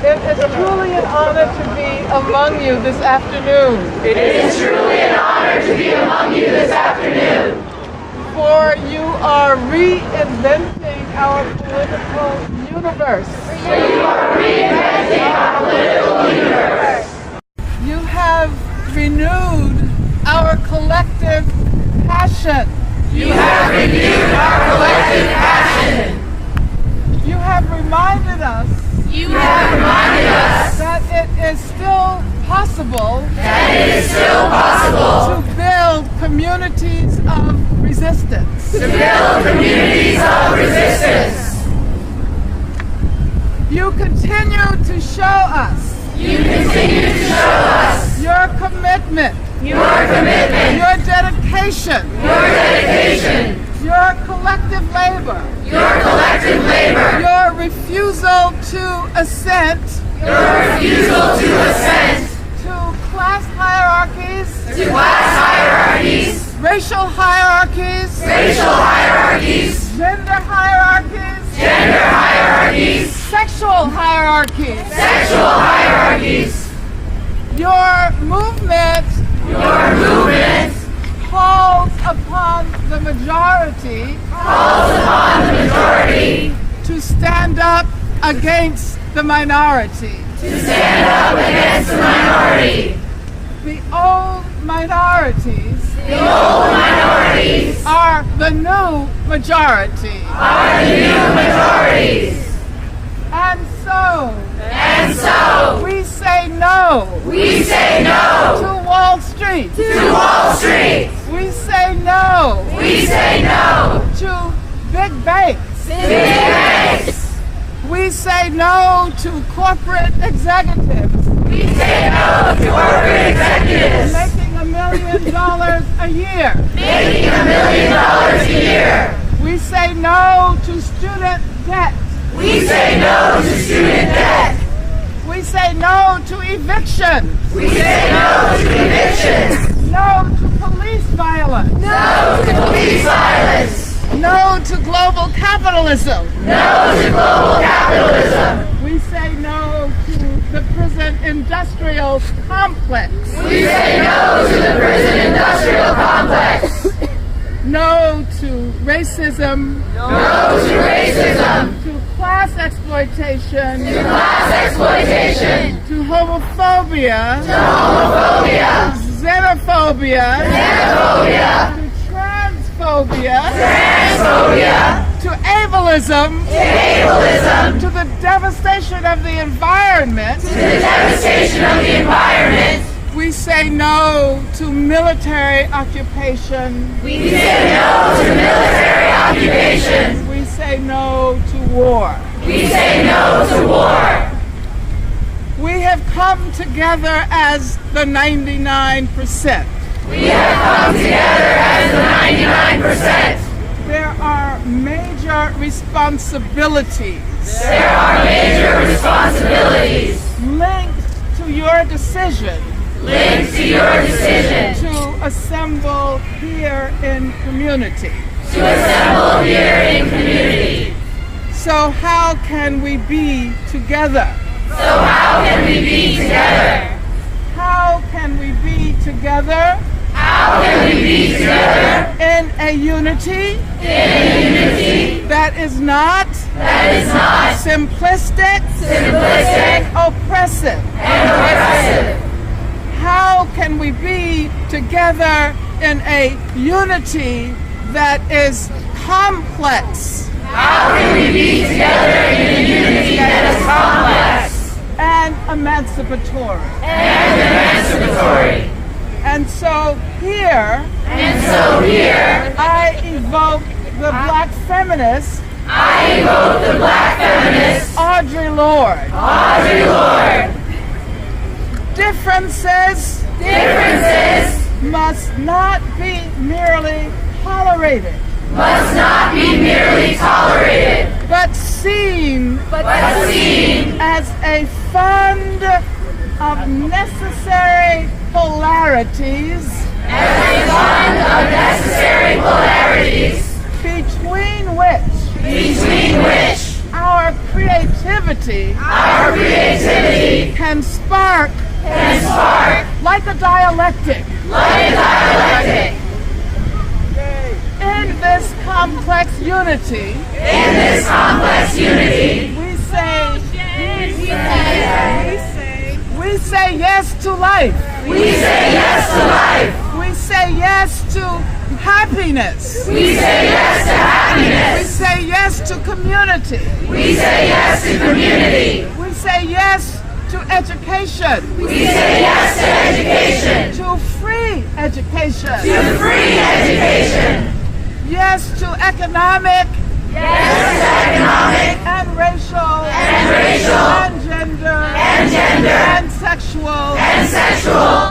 It is truly an honor to be among you this afternoon. It is truly an honor to be among you this afternoon. For you are reinventing our political universe. For you are reinventing our political universe. You have renewed our collective passion. You have renewed our collective passion. You have reminded us that it is still possible to build communities of resistance. You continue to show us your commitment, your dedication, your collective labor, your refusal to assent to class hierarchies, racial hierarchies, gender hierarchies, sexual hierarchies. Your movement calls upon the majority to stand up against the minority. The old minorities are the new majority. And so we say no to Wall Street. We say no to big banks. We say no to corporate executives making $1 million a year. We say no to student debt. We say no to eviction. No to police violence. No to global capitalism. We say no to the prison industrial complex. No to racism. To class exploitation. To homophobia. Xenophobia. To transphobia. To ableism. To the devastation of the environment. We say no to military occupation. We say no to war. We have come together as the 99%. There are major responsibilities linked to your decision to assemble here in community. So how can we be together? How can we be together in a unity that is not simplistic, oppressive? How can we be together in a unity that is complex? And emancipatory. And so here, I evoke the black feminist, Audre Lorde. Differences must not be merely tolerated, but seen as a fund of necessary polarities between which our Our creativity can spark like a dialectic. In this complex unity, we say yes to life. We say yes to happiness. We say yes to community. We say yes to education. To free education. Yes to economic and racial and gender and sexual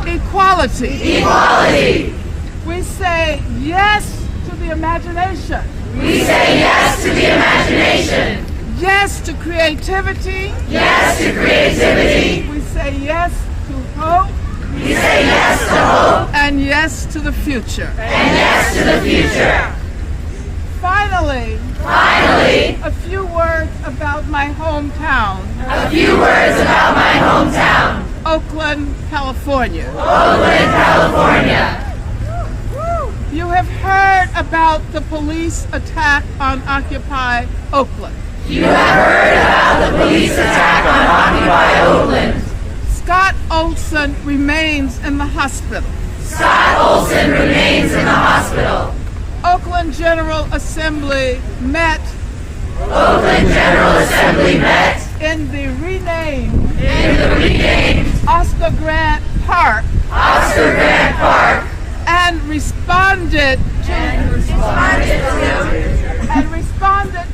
equality. We say yes to the imagination. Yes to creativity. We say yes to hope. And yes to the future. Finally, a few words about my hometown. Oakland, California. You have heard about the police attack on Occupy Oakland. Scott Olson remains in the hospital. Oakland General Assembly met in the renamed Oscar Grant Park and responded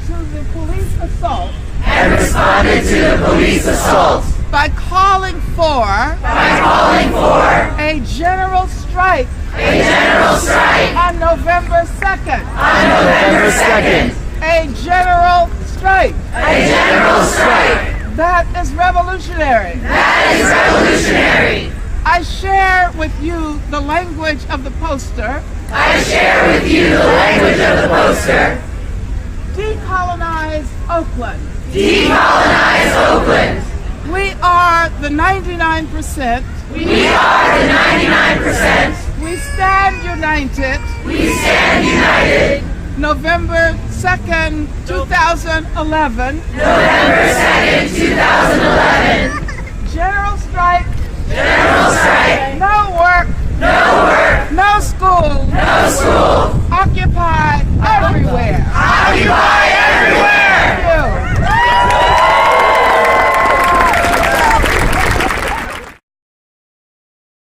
to the police assault by calling for a general strike on November 2nd. A general strike. That is revolutionary. I share with you the language of the poster. Decolonize Oakland. We are the 99%. We stand united. November 2nd, 2011. General strike. No work. No school. Occupy